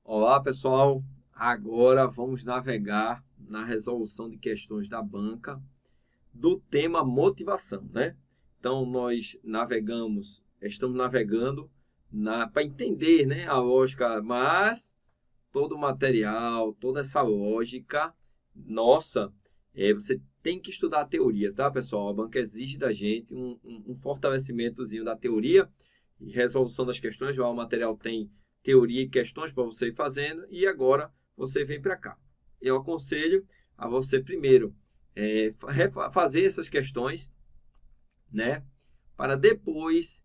Olá, pessoal. Agora vamos navegar na resolução de questões da banca do tema motivação, né? Então, estamos navegando para entender, né, a lógica, mas todo o material, toda essa lógica, nossa, você tem que estudar a teoria, tá, pessoal? A banca exige da gente um fortalecimentozinho da teoria e resolução das questões. Lá o material tem teoria e questões para você ir fazendo, e agora você vem para cá. Eu aconselho a você primeiro fazer essas questões, né, para depois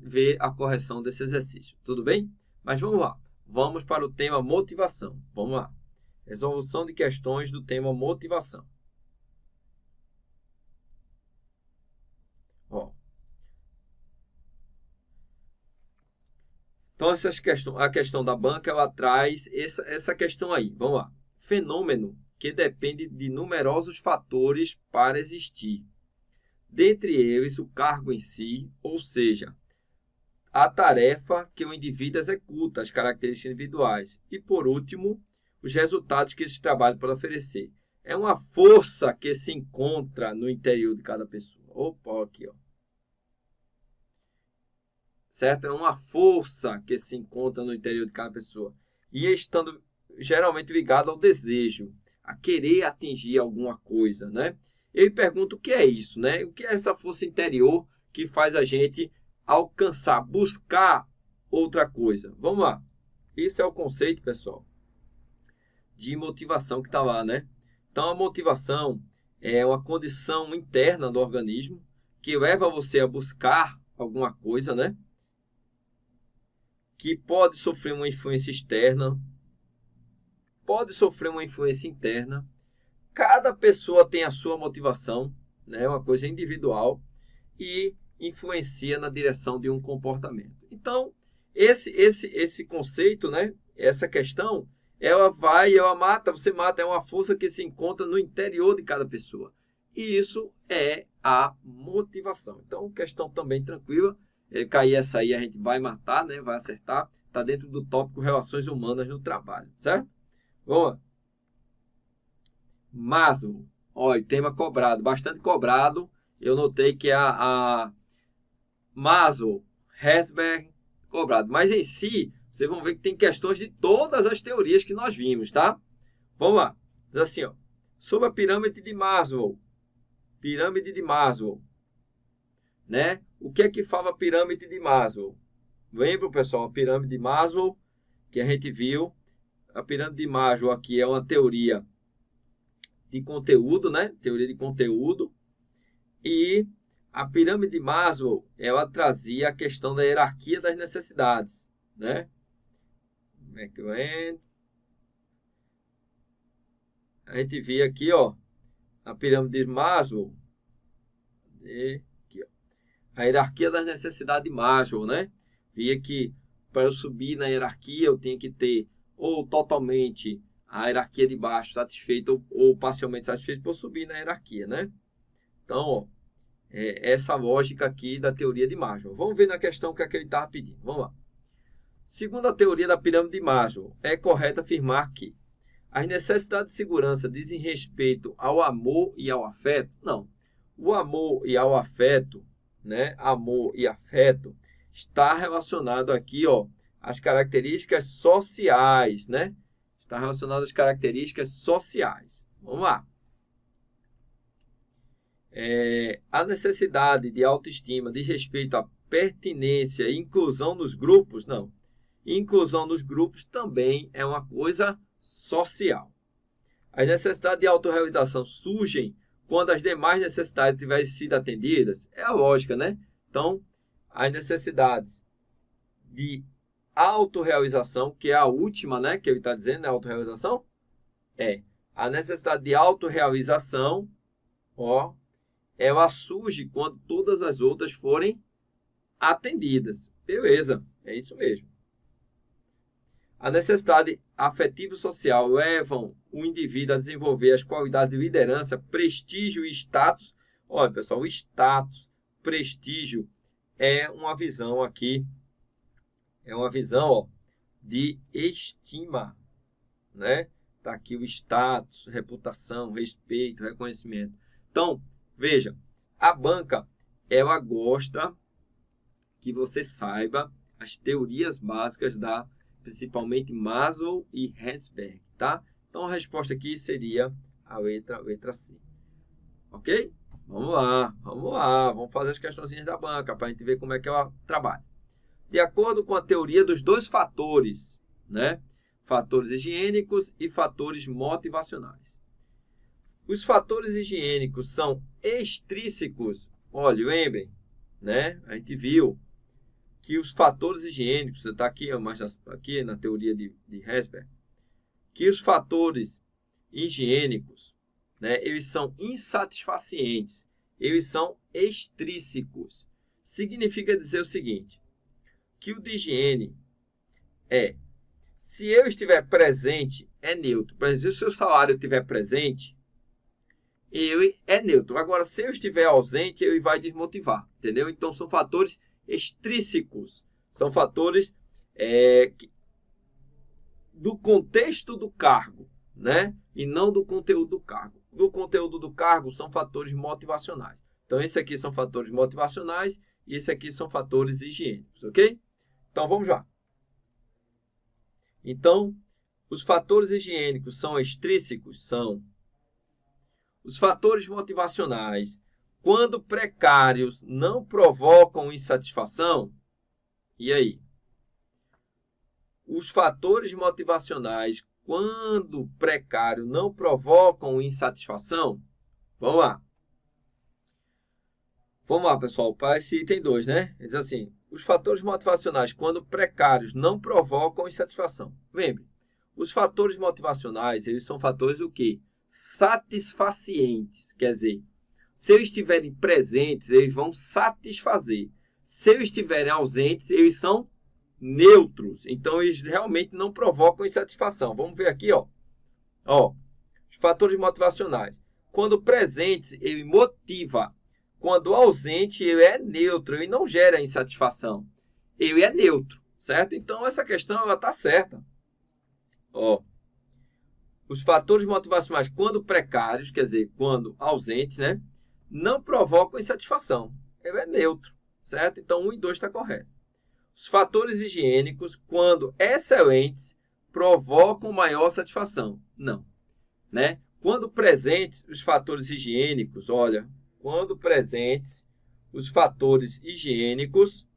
ver a correção desse exercício. Tudo bem? Mas vamos lá. Vamos para o tema motivação. Vamos lá. Resolução de questões do tema motivação. Ó. Então, a questão da banca, ela traz essa questão aí. Vamos lá. Fenômeno que depende de numerosos fatores para existir. Dentre eles, o cargo em si, ou seja, a tarefa que o indivíduo executa, as características individuais. E, por último, os resultados que esse trabalho pode oferecer. É uma força que se encontra no interior de cada pessoa. Opa, aqui, ó. Certo? É uma força que se encontra no interior de cada pessoa. E estando geralmente ligado ao desejo, a querer atingir alguma coisa, né? Eu me pergunto o que é isso, né? O que é essa força interior que faz a gente alcançar, buscar outra coisa? Vamos lá. Isso é o conceito, pessoal, de motivação que está lá, né? Então, a motivação é uma condição interna do organismo que leva você a buscar alguma coisa, né? Que pode sofrer uma influência externa, pode sofrer uma influência interna. Cada pessoa tem a sua motivação, né? Uma coisa individual e influencia na direção de um comportamento. Então, esse conceito, né? Essa questão, você mata, é uma força que se encontra no interior de cada pessoa. E isso é a motivação. Então, questão também tranquila. Cair essa aí a gente vai matar, né? Vai acertar. Está dentro do tópico relações humanas no trabalho, certo? Vamos lá. Maslow, olha, tema cobrado, bastante cobrado. Eu notei que a Maslow, Herzberg, cobrado. Mas em si, vocês vão ver que tem questões de todas as teorias que nós vimos, tá? Vamos lá. Diz assim, ó. Sobre a pirâmide de Maslow. Pirâmide de Maslow. Né? O que é que fala a pirâmide de Maslow? Lembra, pessoal, a pirâmide de Maslow que a gente viu? A pirâmide de Maslow aqui é uma teoria de conteúdo, né? Teoria de conteúdo. E a pirâmide de Maslow, ela trazia a questão da hierarquia das necessidades, né? A gente vê aqui, ó, a pirâmide de Maslow, aqui, ó, a hierarquia das necessidades de Maslow, né? Via que para eu subir na hierarquia eu tenho que ter ou totalmente a hierarquia de baixo satisfeita ou parcialmente satisfeita para eu subir na hierarquia, né? Então, ó, essa lógica aqui da teoria de Maslow. Vamos ver na questão que ele estava pedindo. Vamos lá. Segundo a teoria da pirâmide de Maslow, é correto afirmar que as necessidades de segurança dizem respeito ao amor e ao afeto? Não. O amor e ao afeto, né? Amor e afeto está relacionado aqui, ó, às características sociais, né? Está relacionado às características sociais. Vamos lá. A necessidade de autoestima diz respeito à pertinência e inclusão nos grupos? Não. Inclusão nos grupos também é uma coisa social. As necessidades de autorrealização surgem quando as demais necessidades tiverem sido atendidas? É a lógica, né? Então, as necessidades de autorrealização, que é a última, né? Que ele está dizendo, né? Autorrealização? A necessidade de autorrealização, ó, ela surge quando todas as outras forem atendidas. Beleza, é isso mesmo. A necessidade afetivo-social levam o indivíduo a desenvolver as qualidades de liderança, prestígio e status. Olha, pessoal, status, prestígio é uma visão aqui, ó, de estima, né? Tá aqui o status, reputação, respeito, reconhecimento. Então, veja, a banca, ela gosta que você saiba as teorias básicas principalmente Maslow e Herzberg, tá? Então, a resposta aqui seria a letra C. Ok? Vamos lá. Vamos fazer as questõezinhas da banca para a gente ver como é que ela trabalha. De acordo com a teoria dos dois fatores, né? Fatores higiênicos e fatores motivacionais. Os fatores higiênicos são extrínsecos. Olha, lembrem, né? A gente viu que os fatores higiênicos, você está aqui, mas aqui na teoria de Herzberg, que os fatores higiênicos, né, eles são insatisfacientes, eles são extrínsecos. Significa dizer o seguinte, que o de higiene se eu estiver presente, é neutro. Por exemplo, se o seu salário estiver presente, ele é neutro. Agora, se eu estiver ausente, ele vai desmotivar, entendeu? Então, são fatores extrínsecos. São fatores do contexto do cargo, né? E não do conteúdo do cargo. Do conteúdo do cargo são fatores motivacionais. Então, esse aqui são fatores motivacionais e esse aqui são fatores higiênicos, ok? Então, vamos lá. Então, os fatores higiênicos são extrínsecos? São. Os fatores motivacionais, quando precários, não provocam insatisfação? E aí? Os fatores motivacionais, quando precário, não provocam insatisfação? Vamos lá. Vamos lá, pessoal, para esse item 2, né? Ele diz assim, os fatores motivacionais, quando precários, não provocam insatisfação. Lembre, os fatores motivacionais, eles são fatores o quê? Satisfacientes. Quer dizer, se eles estiverem presentes, eles vão satisfazer. Se eles estiverem ausentes, eles são neutros. Então, eles realmente não provocam insatisfação. Vamos ver aqui, ó. Os fatores motivacionais. Quando presentes, ele motiva. Quando ausente, ele é neutro. Ele não gera insatisfação. Ele é neutro, certo? Então, essa questão ela está certa. Os fatores motivacionais, quando precários, quer dizer, quando ausentes, né? Não provocam insatisfação. Ele é neutro, certo? Então, 1 e 2 está correto. Os fatores higiênicos, quando excelentes, provocam maior satisfação. Não, né? Quando presentes, os fatores higiênicos, olha, quando presentes, os fatores higiênicos,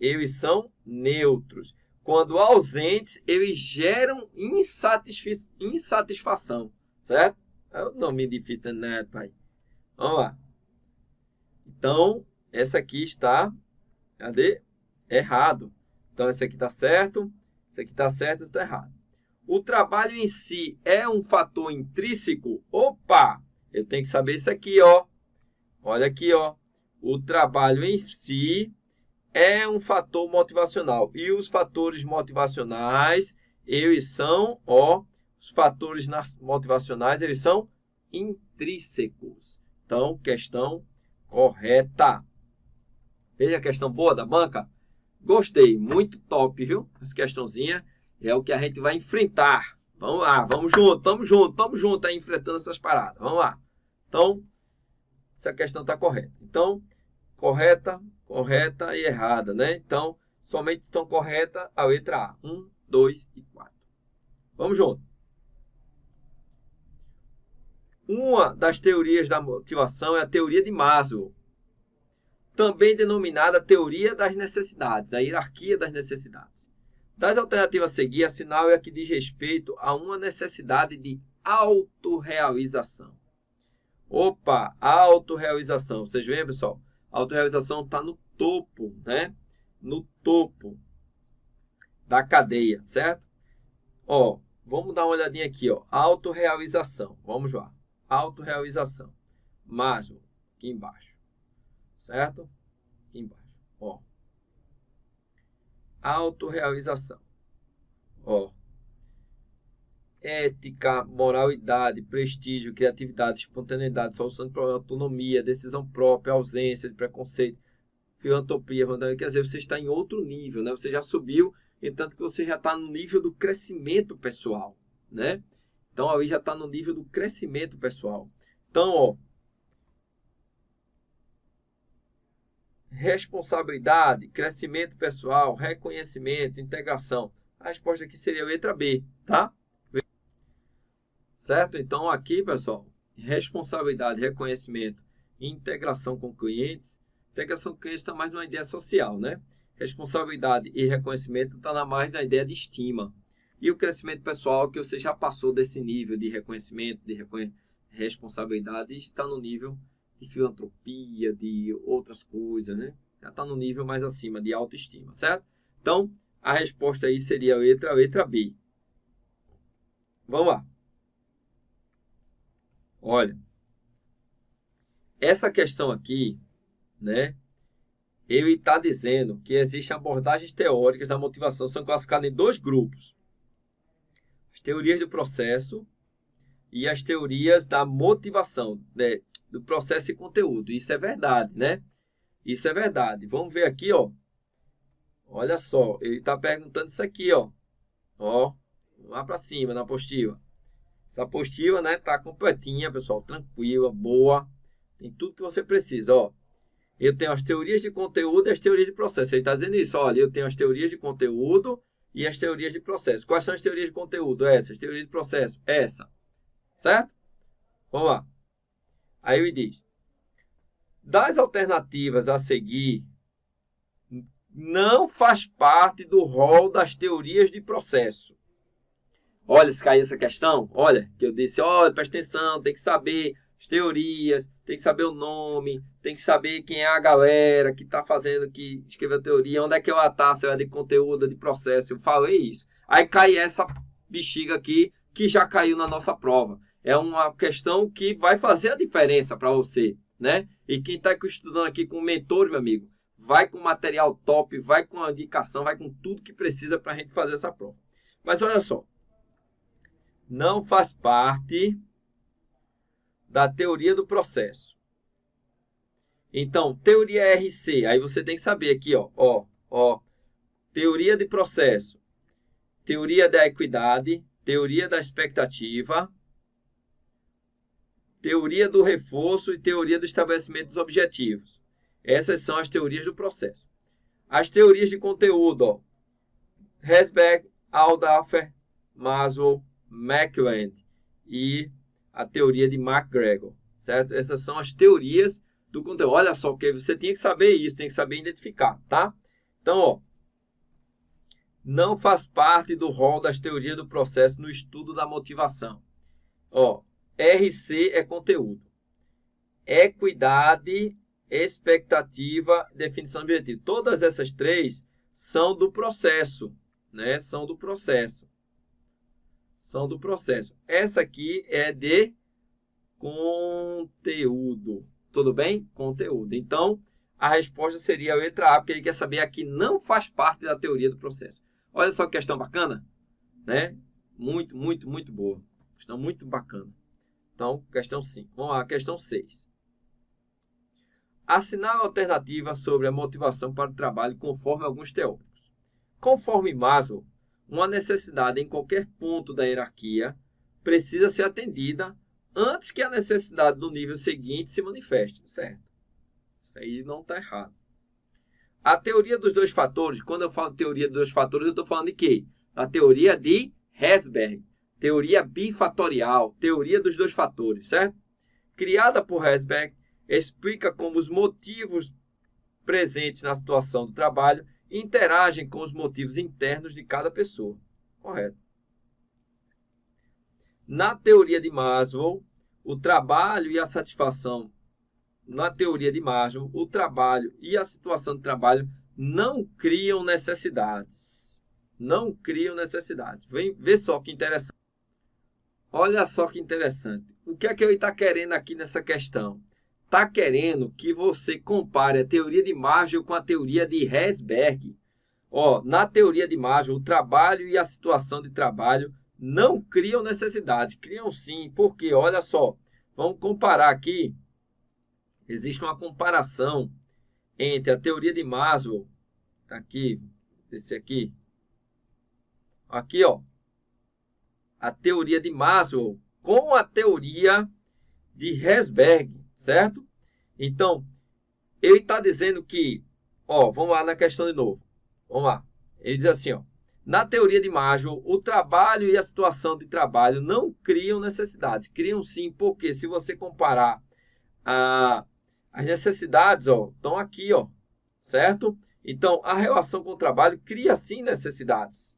eles são neutros. Quando ausentes, eles geram insatisfação, certo? É um nome difícil, né, pai? Vamos lá. Então, essa aqui está, cadê? Errado. Então, esse aqui está certo, esse aqui está certo, esse está errado. O trabalho em si é um fator intrínseco? Opa! Eu tenho que saber isso aqui, ó. Olha aqui, ó. O trabalho em si é um fator motivacional. E os fatores motivacionais, eles são, ó, os fatores motivacionais, eles são intrínsecos. Então, questão correta. Veja a questão boa da banca? Gostei, muito top, viu? Essa questãozinha é o que a gente vai enfrentar. Vamos lá, vamos junto aí enfrentando essas paradas. Vamos lá. Então, essa questão está correta. Então, correta e errada, né? Então, somente estão corretas a letra A. 1, 2 e 4. Vamos junto. Uma das teorias da motivação é a teoria de Maslow, também denominada teoria das necessidades, da hierarquia das necessidades. Das alternativas a seguir, a sinal é a que diz respeito a uma necessidade de autorrealização. Opa, autorrealização. Vocês veem, pessoal? A autorrealização está no topo, né? No topo da cadeia, certo? Ó, vamos dar uma olhadinha aqui, ó. Autorrealização. Vamos lá. Autorrealização. Maslow, aqui embaixo. Certo? Aqui embaixo. Ó. Autorrealização. Ó. Ética, moralidade, prestígio, criatividade, espontaneidade, solução de problema, autonomia, decisão própria, ausência de preconceito, filantropia, quer dizer, você está em outro nível, né? Você já subiu entanto que você já está no nível do crescimento pessoal, né? Então, aí já está no nível do crescimento pessoal. Então, ó, responsabilidade, crescimento pessoal, reconhecimento, integração. A resposta aqui seria a letra B, tá? Certo? Então, aqui, pessoal, responsabilidade, reconhecimento e integração com clientes. Integração com clientes está mais numa ideia social, né? Responsabilidade e reconhecimento está mais na ideia de estima. E o crescimento pessoal, que você já passou desse nível de reconhecimento, de responsabilidade, está no nível de filantropia, de outras coisas, né? Já está no nível mais acima de autoestima, certo? Então, a resposta aí seria a letra B. Vamos lá. Olha, essa questão aqui, né? Ele está dizendo que existem abordagens teóricas da motivação, são classificadas em dois grupos. As teorias do processo e as teorias da motivação, né? Do processo e conteúdo. Isso é verdade, né? Isso é verdade. Vamos ver aqui, ó. Olha só, ele está perguntando isso aqui, ó. Ó, lá para cima na apostila. Essa apostila, né, tá completinha, pessoal, tranquila, boa. Tem tudo que você precisa, ó. Eu tenho as teorias de conteúdo e as teorias de processo. Ele está dizendo isso, olha, eu tenho as teorias de conteúdo e as teorias de processo. Quais são as teorias de conteúdo? Essas. Teorias de processo? Essa. Certo? Vamos lá. Aí ele diz, das alternativas a seguir, não faz parte do rol das teorias de processo. Olha, se caiu essa questão, olha, que eu disse, olha, presta atenção, tem que saber as teorias, tem que saber o nome, tem que saber quem é a galera que está fazendo, que escreveu a teoria, onde é que eu atar, se é de conteúdo, de processo, eu falei isso. Aí cai essa bexiga aqui, que já caiu na nossa prova. É uma questão que vai fazer a diferença para você, né? E quem está estudando aqui com o mentor, meu amigo, vai com material top, vai com a indicação, vai com tudo que precisa para a gente fazer essa prova. Mas olha só, não faz parte da teoria do processo. Então, teoria RC, aí você tem que saber aqui, ó, teoria de processo, teoria da equidade, teoria da expectativa, teoria do reforço e teoria do estabelecimento dos objetivos. Essas são as teorias do processo. As teorias de conteúdo, ó, Herzberg, Aldafer, Maslow, McLean e a teoria de McGregor, certo? Essas são as teorias do conteúdo. Olha só, que você tinha que saber isso, tem que saber identificar, tá? Então, ó, não faz parte do rol das teorias do processo no estudo da motivação. Ó, RC é conteúdo. Equidade, expectativa, definição de objetivo. Todas essas três são do processo, né? São do processo. Essa aqui é de conteúdo. Tudo bem? Conteúdo. Então, a resposta seria a letra A, porque ele quer saber aqui não faz parte da teoria do processo. Olha só que questão bacana, né? Muito, muito, muito boa. Questão muito bacana. Então, questão 5. Vamos lá, questão 6. Assinar a alternativa sobre a motivação para o trabalho conforme alguns teóricos. Conforme Maslow, uma necessidade em qualquer ponto da hierarquia precisa ser atendida antes que a necessidade do nível seguinte se manifeste, certo? Isso aí não está errado. A teoria dos dois fatores, quando eu falo teoria dos dois fatores, eu estou falando de quê? A teoria de Herzberg, teoria bifatorial, teoria dos dois fatores, certo? Criada por Herzberg, explica como os motivos presentes na situação do trabalho interagem com os motivos internos de cada pessoa. Correto. Na teoria de Maslow, o trabalho e a satisfação. Na teoria de Maslow, o trabalho e a situação de trabalho não criam necessidades. Não criam necessidades. Vem ver só que interessante. Olha só que interessante. O que é que ele está querendo aqui nessa questão? Está querendo que você compare a teoria de Maslow com a teoria de Herzberg. Ó, na teoria de Maslow, o trabalho e a situação de trabalho não criam necessidade. Criam sim. Por quê? Olha só. Vamos comparar aqui. Existe uma comparação entre a teoria de Maslow, tá aqui, esse aqui, aqui, ó, a teoria de Maslow com a teoria de Herzberg, certo? Então, ele está dizendo que, ó, vamos lá na questão de novo. Vamos lá. Ele diz assim, ó, na teoria de Maslow, o trabalho e a situação de trabalho não criam necessidades. Criam sim, porque se você comparar as necessidades, ó, estão aqui, ó, certo? Então, a relação com o trabalho cria sim necessidades.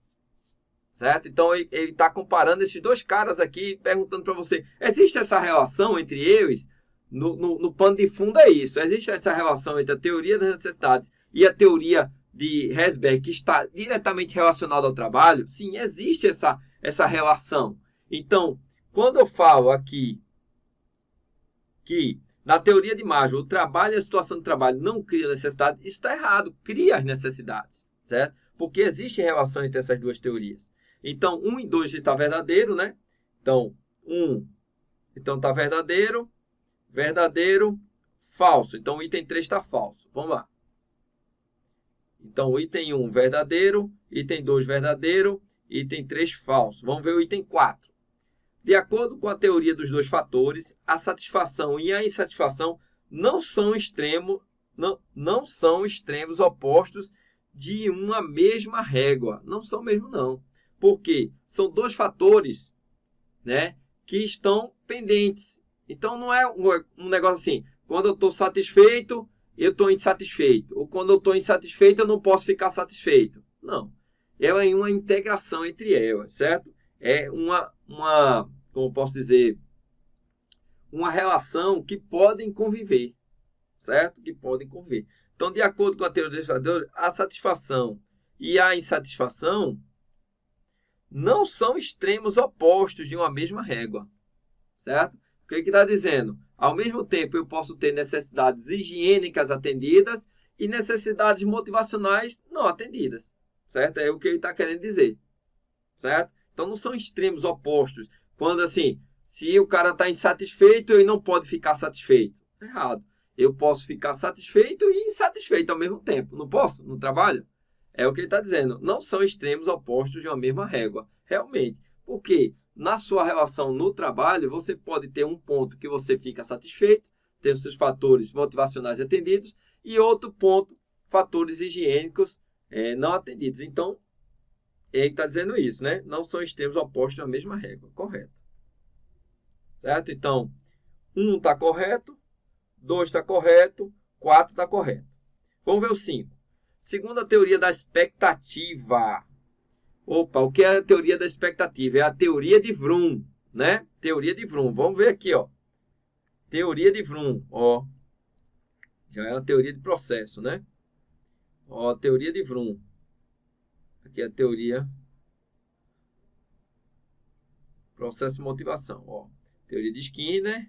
Certo? Então, ele está comparando esses dois caras aqui, perguntando para você, existe essa relação entre eles? No pano de fundo é isso. Existe essa relação entre a teoria das necessidades e a teoria de Herzberg, que está diretamente relacionada ao trabalho? Sim, existe essa relação. Então, quando eu falo aqui que na teoria de Maslow, o trabalho e a situação do trabalho não cria necessidade, isso está errado, cria as necessidades, certo? Porque existe relação entre essas duas teorias. Então, 1 e 2 está verdadeiro, né? Então, 1 está verdadeiro, verdadeiro, falso. Então, o item 3 está falso. Vamos lá. Então, o item 1 verdadeiro, item 2 verdadeiro, item 3 falso. Vamos ver o item 4. De acordo com a teoria dos dois fatores, a satisfação e a insatisfação não são extremos opostos de uma mesma régua. Não são mesmo, não. Porque são dois fatores, né, que estão pendentes. Então, não é um negócio assim, quando eu estou satisfeito, eu estou insatisfeito. Ou quando eu estou insatisfeito, eu não posso ficar satisfeito. Não. É uma integração entre elas, certo? É como posso dizer, uma relação que podem conviver, certo? Que podem conviver. Então, de acordo com a teoria dos fatores, a satisfação e a insatisfação não são extremos opostos de uma mesma régua, certo? O que está dizendo? Ao mesmo tempo, eu posso ter necessidades higiênicas atendidas e necessidades motivacionais não atendidas, certo? É o que ele está querendo dizer, certo? Então, não são extremos opostos. Quando, assim, se o cara está insatisfeito, ele não pode ficar satisfeito. Errado. Eu posso ficar satisfeito e insatisfeito ao mesmo tempo. Não posso? No trabalho? É o que ele está dizendo. Não são extremos opostos de uma mesma régua. Realmente. Porque na sua relação no trabalho, você pode ter um ponto que você fica satisfeito, tem os seus fatores motivacionais atendidos, e outro ponto, fatores higiênicos não atendidos. Então, ele está dizendo isso, né? Não são extremos opostos de uma mesma régua. Correto. Certo? Então, 1 está correto, 2 está correto, 4 está correto. Vamos ver o 5. Segundo a teoria da expectativa. Opa, o que é a teoria da expectativa? É a teoria de Vroom, né? Teoria de Vroom. Vamos ver aqui, ó. Teoria de Vroom, ó. Já é uma teoria de processo, né? Ó, teoria de Vroom. Aqui é a teoria processo de motivação, ó. Teoria de Skinner,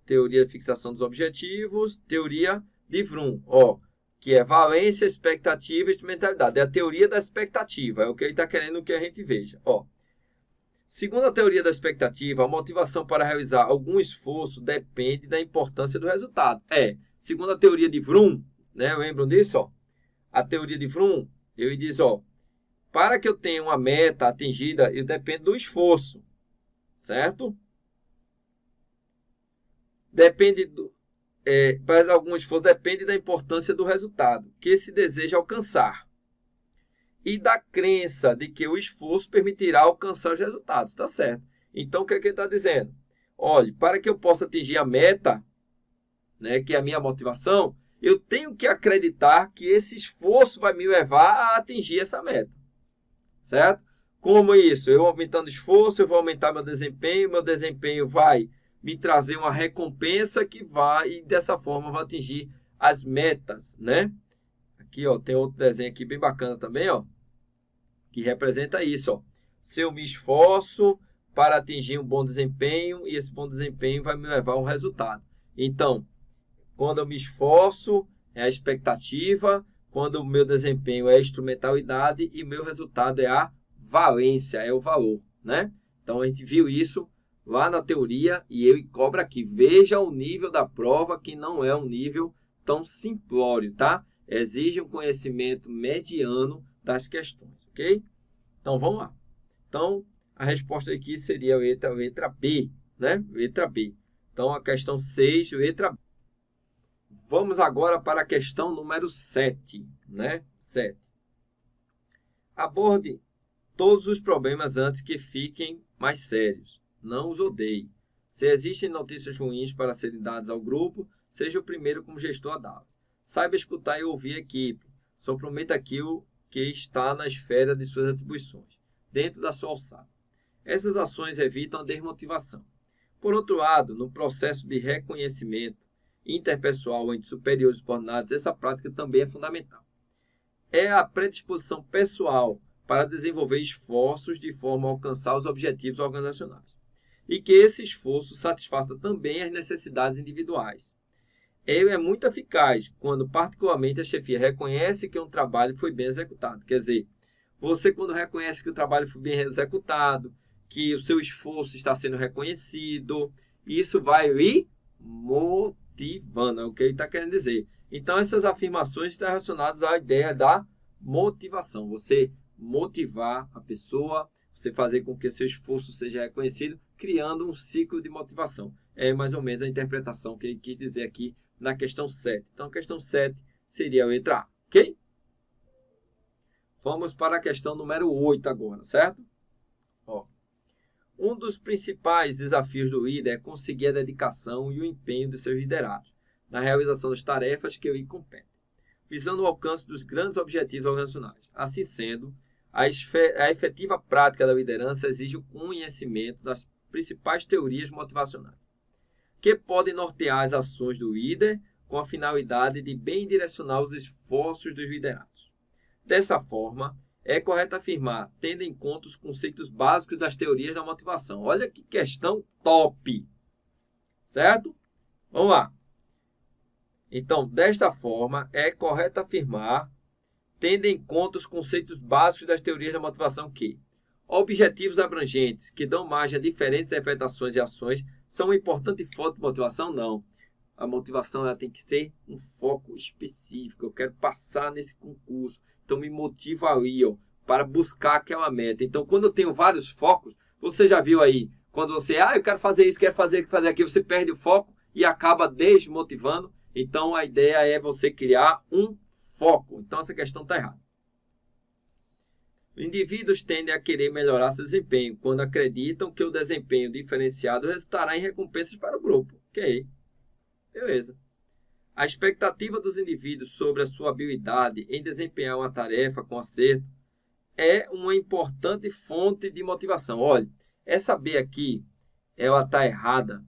teoria de fixação dos objetivos, teoria de Vroom, ó, que é valência, expectativa e instrumentalidade. É a teoria da expectativa, é o que ele está querendo que a gente veja. Ó. Segundo a teoria da expectativa, a motivação para realizar algum esforço depende da importância do resultado. Segundo a teoria de Vroom, né, lembram disso? Ó? A teoria de Vroom, ele diz, ó, para que eu tenha uma meta atingida, eu dependo do esforço, certo? Depende para algum esforço, depende da importância do resultado que se deseja alcançar e da crença de que o esforço permitirá alcançar os resultados, tá certo? Então, o que ele está dizendo? Olha, para que eu possa atingir a meta, né, que é a minha motivação, eu tenho que acreditar que esse esforço vai me levar a atingir essa meta, certo? Como isso? Eu aumentando o esforço, eu vou aumentar meu desempenho vai me trazer uma recompensa que vai, e dessa forma vai atingir as metas, né? Aqui, ó, tem outro desenho aqui bem bacana também, ó, que representa isso, ó. Se eu me esforço para atingir um bom desempenho, e esse bom desempenho vai me levar a um resultado. Então, quando eu me esforço, é a expectativa, quando o meu desempenho é a instrumentalidade e o meu resultado é a valência, é o valor, né? Então, a gente viu isso lá na teoria e ele cobra aqui. Veja o nível da prova, que não é um nível tão simplório, tá? Exige um conhecimento mediano das questões, ok? Então, vamos lá. Então, a resposta aqui seria a letra B, né? Letra B. Então, a questão 6, letra B. Vamos agora para a questão número 7, né? 7. Aborde todos os problemas antes que fiquem mais sérios. Não os odeie. Se existem notícias ruins para serem dadas ao grupo, seja o primeiro como gestor a dá-las. Saiba escutar e ouvir a equipe. Só prometa aquilo que está na esfera de suas atribuições, dentro da sua alçada. Essas ações evitam a desmotivação. Por outro lado, no processo de reconhecimento interpessoal entre superiores e subordinados, essa prática também é fundamental. É a predisposição pessoal para desenvolver esforços de forma a alcançar os objetivos organizacionais. E que esse esforço satisfaça também as necessidades individuais. Ele é muito eficaz quando, particularmente, a chefia reconhece que um trabalho foi bem executado. Quer dizer, você quando reconhece que o trabalho foi bem executado, que o seu esforço está sendo reconhecido, isso vai lhe motivando, é o que ele está querendo dizer. Então, essas afirmações estão relacionadas à ideia da motivação. Você motivar a pessoa, você fazer com que seu esforço seja reconhecido, criando um ciclo de motivação. É mais ou menos a interpretação que ele quis dizer aqui na questão 7. Então, a questão 7 seria a letra A, ok? Vamos para a questão número 8 agora, certo? Ó, um dos principais desafios do líder é conseguir a dedicação e o empenho de seus liderados na realização das tarefas que lhe competem, visando o alcance dos grandes objetivos organizacionais. Assim sendo, a efetiva prática da liderança exige o conhecimento das principais teorias motivacionais, que podem nortear as ações do líder com a finalidade de bem direcionar os esforços dos liderados. Dessa forma, é correto afirmar, tendo em conta os conceitos básicos das teorias da motivação. Olha que questão top! Certo? Vamos lá. Então, desta forma, é correto afirmar, tendo em conta os conceitos básicos das teorias da motivação que objetivos abrangentes, que dão margem a diferentes interpretações e ações, são uma importante fonte de motivação? Não. A motivação ela tem que ser um foco específico. Eu quero passar nesse concurso. Então, me motiva ali, ó, para buscar aquela meta. Então, quando eu tenho vários focos, você já viu aí, quando você, eu quero fazer isso, quero fazer aquilo, você perde o foco e acaba desmotivando. Então, a ideia é você criar um foco. Então, essa questão está errada. Indivíduos tendem a querer melhorar seu desempenho quando acreditam que o desempenho diferenciado resultará em recompensas para o grupo. Ok, beleza. A expectativa dos indivíduos sobre a sua habilidade em desempenhar uma tarefa com acerto é uma importante fonte de motivação. Olha, essa B aqui, ela está errada,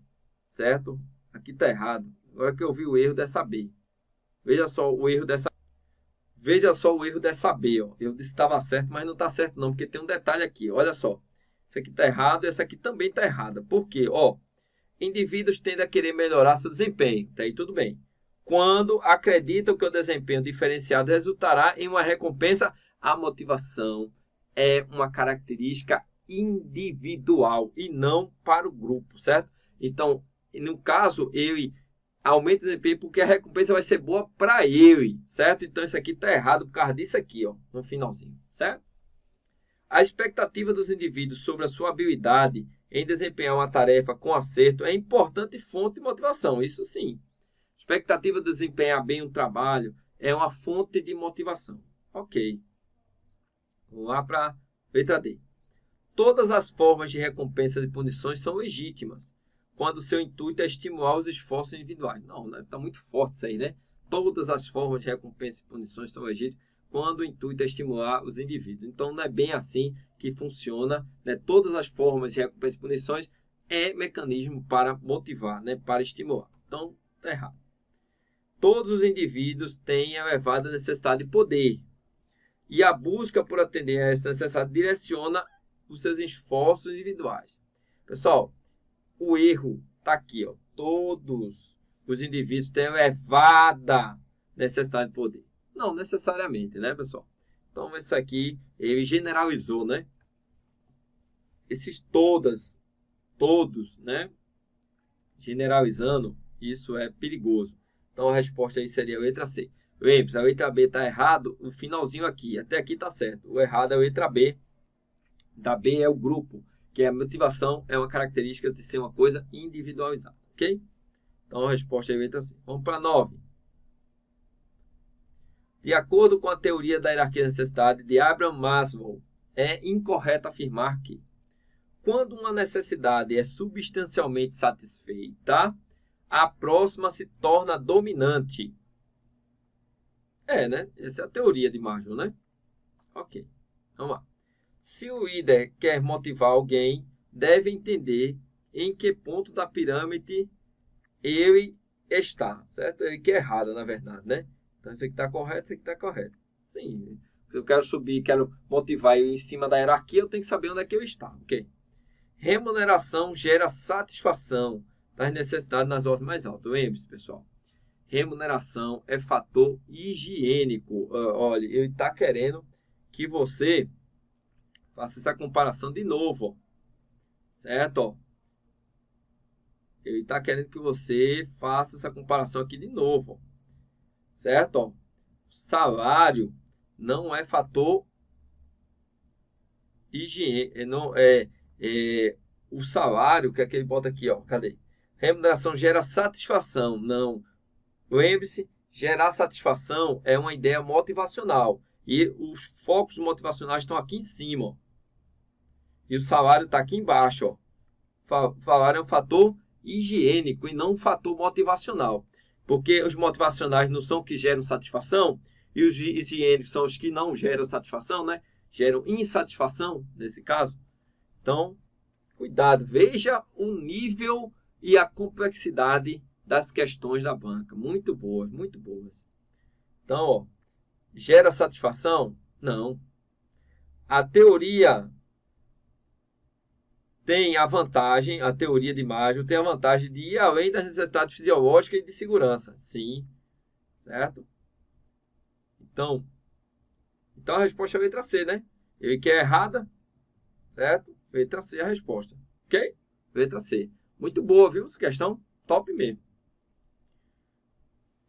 certo? Aqui está errado. Agora que eu vi o erro dessa B. Veja só o erro dessa B. Ó. Eu disse que estava certo, mas não está certo não, porque tem um detalhe aqui. Olha só. Isso aqui está errado e essa aqui também está errada. Por quê? Ó, indivíduos tendem a querer melhorar seu desempenho. Tá aí tudo bem. Quando acreditam que o desempenho diferenciado resultará em uma recompensa, a motivação é uma característica individual e não para o grupo, certo? Então, no caso, ele aumenta o desempenho porque a recompensa vai ser boa para ele, certo? Então, isso aqui está errado por causa disso aqui, ó, no finalzinho, certo? A expectativa dos indivíduos sobre a sua habilidade em desempenhar uma tarefa com acerto é importante fonte de motivação, isso sim. Expectativa de desempenhar bem um trabalho é uma fonte de motivação. Ok. Vamos lá para a letra D. Todas as formas de recompensa e punições são legítimas, quando o seu intuito é estimular os esforços individuais. Não, né? Está muito forte isso aí, né? Todas as formas de recompensa e punições são legítimas, quando o intuito é estimular os indivíduos. Então, não é bem assim que funciona, né? Todas as formas de recompensa e punições é mecanismo para motivar, né? Para estimular. Então, está errado. Todos os indivíduos têm elevada necessidade de poder. E a busca por atender a essa necessidade direciona os seus esforços individuais. Pessoal, o erro está aqui. Ó. Todos os indivíduos têm elevada necessidade de poder. Não necessariamente, né, pessoal? Então, isso aqui, ele generalizou, né? Esses todos, né? Generalizando, isso é perigoso. Então, a resposta aí seria a letra C. Lembre-se, a letra B está errado, o finalzinho aqui. Até aqui está certo. O errado é a letra B, Da B é o grupo, que a motivação é uma característica de ser uma coisa individualizada, ok? Então a resposta é letra C. Vamos para 9. De acordo com a teoria da hierarquia da necessidade de Abraham Maslow, é incorreto afirmar que, quando uma necessidade é substancialmente satisfeita, a próxima se torna dominante. Né? Essa é a teoria de Maslow, né? Ok. Vamos lá. Se o líder quer motivar alguém, deve entender em que ponto da pirâmide ele está, certo? Ele que é errado, na verdade, né? Então, isso aqui está correto, isso aqui está correto. Sim, eu quero subir, quero motivar ele em cima da hierarquia, eu tenho que saber onde é que eu está, ok? Remuneração gera satisfação das necessidades nas ordens mais altas. Lembre-se, pessoal. Remuneração é fator higiênico. Olha, ele está querendo que você faça essa comparação de novo, ó. Certo? Ó. Ele está querendo que você faça essa comparação aqui de novo, ó. Certo? Ó. Salário não é fator higiênico. O salário, que é que ele bota aqui, ó. Cadê? Remuneração gera satisfação. Não. Lembre-se, gerar satisfação é uma ideia motivacional. E os focos motivacionais estão aqui em cima, ó. E o salário está aqui embaixo, ó. O salário é um fator higiênico e não um fator motivacional. Porque os motivacionais não são os que geram satisfação e os higiênicos são os que não geram satisfação, né? Geram insatisfação, nesse caso. Então, cuidado. Veja o nível e a complexidade das questões da banca. Muito boas, muito boas. Então, ó, gera satisfação? Não. A teoria tem a vantagem, a teoria de Maslow tem a vantagem de ir além das necessidades fisiológicas e de segurança. Sim. Certo? Então a resposta é a letra C, né? Ele quer errada, certo? Letra C é a resposta. Ok? Letra C. Muito boa, viu? Essa questão top mesmo.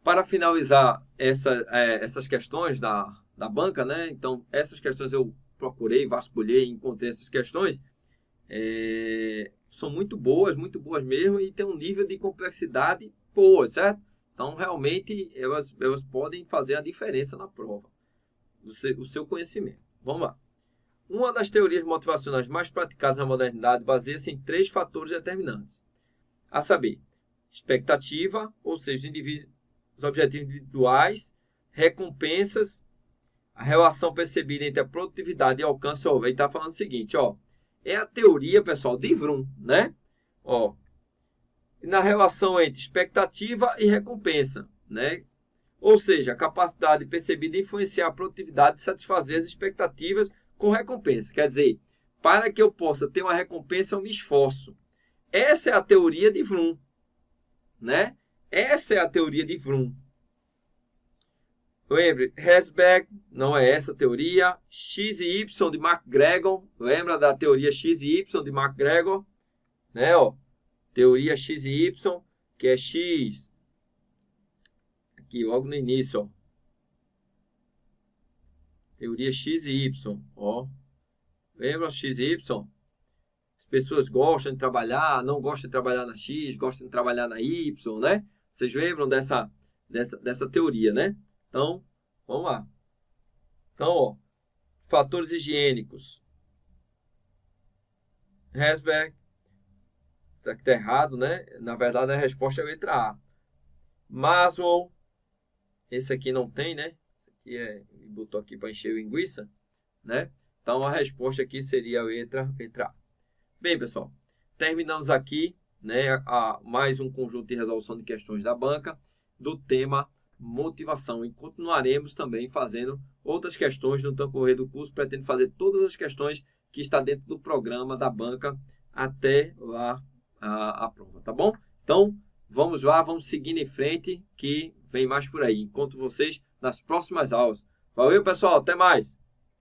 Para finalizar essas questões da banca, né? Então, essas questões eu procurei, vasculhei, encontrei essas questões. São muito boas mesmo, e tem um nível de complexidade boa, certo? Então, realmente, elas podem fazer a diferença na prova, o seu conhecimento. Vamos lá. Uma das teorias motivacionais mais praticadas na modernidade baseia-se em 3 fatores determinantes. A saber, expectativa, ou seja, os objetivos individuais, recompensas, a relação percebida entre a produtividade e alcance. Ó, ele está falando o seguinte, ó, é a teoria, pessoal, de Vroom, né? Ó, na relação entre expectativa e recompensa, né? Ou seja, a capacidade percebida de influenciar a produtividade e satisfazer as expectativas com recompensa. Quer dizer, para que eu possa ter uma recompensa, eu me esforço. Essa é a teoria de Vroom, né? Essa é a teoria de Vroom. Lembre, Herzberg não é essa a teoria. X e Y de McGregor. Lembra da teoria X e Y de McGregor? Né, ó. Teoria X e Y, que é X. Aqui, logo no início, ó. Teoria X e Y, ó. Lembra X e Y? As pessoas gostam de trabalhar, não gostam de trabalhar na X, gostam de trabalhar na Y, né? Vocês lembram dessa teoria, né? Então, vamos lá. Então, ó, fatores higiênicos. Herzberg. Isso aqui está errado, né? Na verdade, a resposta é a letra A. Maslow. Esse aqui não tem, né? Esse aqui ele botou aqui para encher linguiça, né? Então, a resposta aqui seria a letra A. Bem, pessoal, terminamos aqui, né, mais um conjunto de resolução de questões da banca do tema motivação. E continuaremos também fazendo outras questões no decorrer do curso. Pretendo fazer todas as questões que está dentro do programa da banca até lá a prova, tá bom? Então, vamos lá, vamos seguindo em frente, que vem mais por aí. Encontro vocês nas próximas aulas. Valeu, pessoal, até mais!